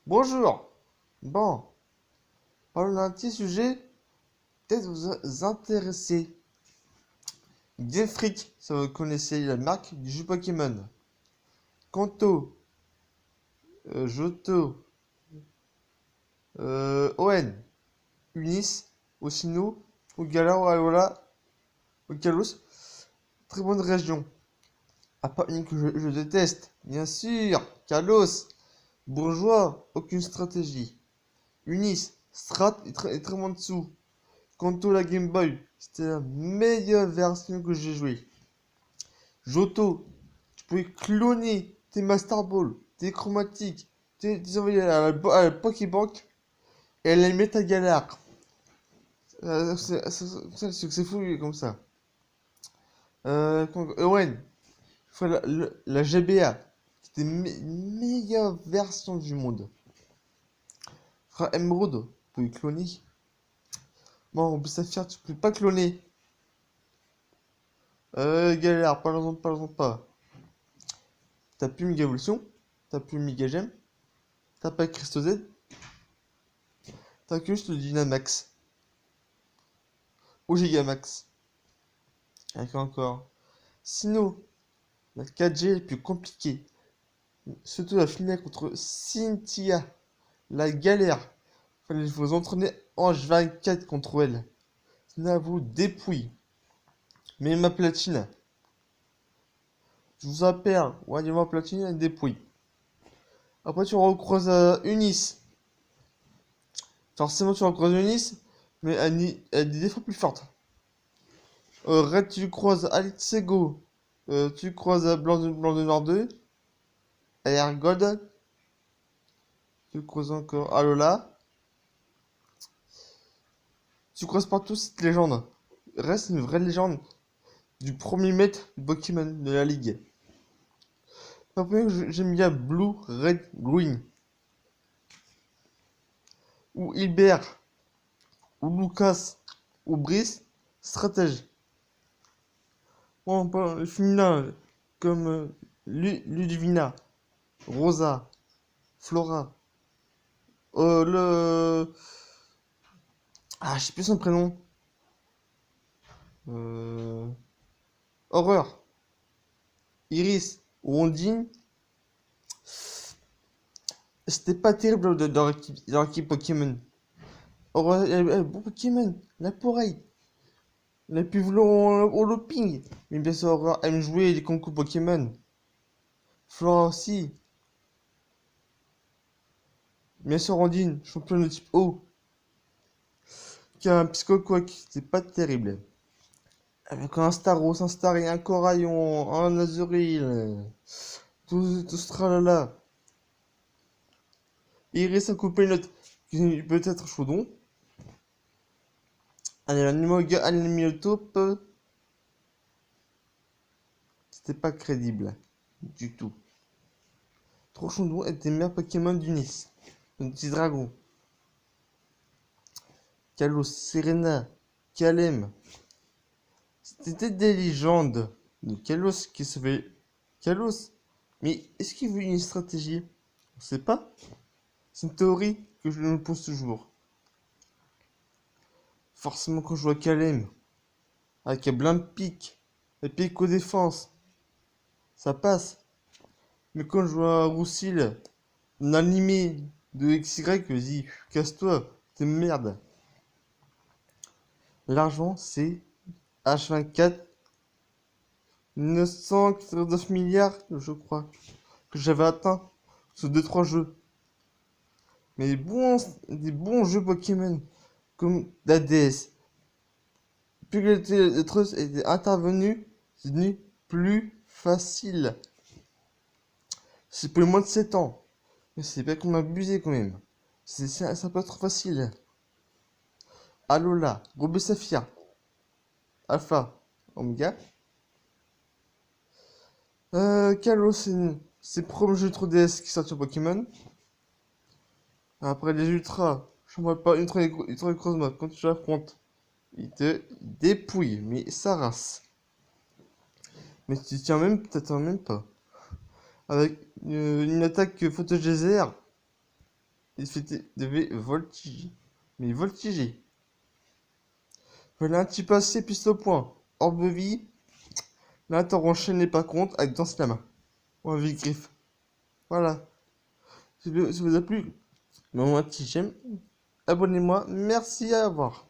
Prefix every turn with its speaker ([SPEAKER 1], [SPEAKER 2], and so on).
[SPEAKER 1] Bonjour. Bon, parlons d'un petit sujet, peut-être vous intéresser. Game Freak, ça vous connaissez la marque du jeu Pokémon. Kanto, Johto, ON, Unis, Oshino, Ogala, Alola, Okalos. Très bonne région. À part une que je déteste, bien sûr. Kalos, bourgeois, aucune stratégie. Unis, strat est très en dessous. Kanto la Game Boy, c'était la meilleure version que j'ai jouée. Johto, tu pouvais cloner tes Master Ball, tes chromatiques, tes envoyer à la Pokébank et elle les met ta galère. C'est fou comme ça. Owen, la GBA, qui était meilleure version du monde. Frère Emerald, tu pouvais cloner. Bon, Saphir, tu peux pas cloner. Galère, parlons pas. T'as plus Mega Evolution, t'as plus Mega Gem, t'as pas Crystal Z, t'as que juste le Dynamax. Ou Gigamax. Avec encore. Sinon, la 4G est le plus compliquée. Surtout la finale contre Cynthia. La galère. Fallait vous entraîner en 24 contre elle. Ça vous dépouille. Mais ma platine. Je vous appelle. Ouais, ma platine, elle dépouille. Après, tu recroises Unis. Forcément, tu recroises Unis. Mais elle a des défauts plus fortes. Red, tu croises Altsego. Tu croises Blanc de Nord 2. Air Gold. Tu croises encore Alola. Tu croises partout cette légende. Reste une vraie légende du premier maître de Pokémon de la ligue. Après, j'aime bien Blue, Red, Green. Ou Hilbert. Ou Lucas. Ou Brice. Stratège. Bon, on parle féminin comme Ludivina. Rosa. Flora. Le... Ah, je sais plus son prénom. Euh... Horreur. Iris. Ou Ondine. C'était pas terrible dans l'équipe Pokémon. Horreur, elle bon Pokémon. La Poreille. Elle a pu vouloir au looping. Mais bien sûr, Horreur aime jouer les concours Pokémon. Flora aussi. Bien sûr, Ondine. Champion de type O. Qui a un Psychoquack. C'est pas terrible. Avec un Staros, un Starry, un Coraillon, un Azuril. Tout ce tralala. Iris a coupé une note qui peut être chaudon. Allez, l'anime au top. C'était pas crédible. Du tout. Trop chaudon était le meilleur Pokémon du Nice. Un petit dragon. Kalos, Serena, Kalem. C'était des légendes de Kalos qui se fait. Kalos. Mais est-ce qu'il veut une stratégie? On sait pas. C'est une théorie que je me pose toujours. Forcément, quand je vois Kalem, avec un blind pic, et pique aux défenses, ça passe. Mais quand je vois Roussil, un animé de XY, je dis, casse-toi, t'es merde. L'argent, c'est H24, 989 milliards, je crois, que j'avais atteint sur 2-3 jeux. Mais des bons jeux Pokémon, comme la DS. Plus que les trucs étaient intervenus, c'est devenu plus facile. C'est pour les moins de 7 ans. Mais c'est pas qu'on m'a abusé quand même. C'est un peu trop facile. Alola, Gobe Saphir, Alpha, Omega. Kalos, c'est le premier jeu 3DS qui sort sur Pokémon. Après les Ultras, je ne vois pas Ultra et Crossmode. Quand tu l'affrontes, il te dépouille, mais sa race. Mais tu t'attends même pas. Avec une attaque photogésaire, devait voltiger. Mais voltiger. Voilà un petit passé piste au point. Orbe vie. Là, t'en enchaînez pas compte avec danse la main. Ou avec griffe. Voilà. Si vous a plu, mettez un petit j'aime. Abonnez-moi. Merci à avoir.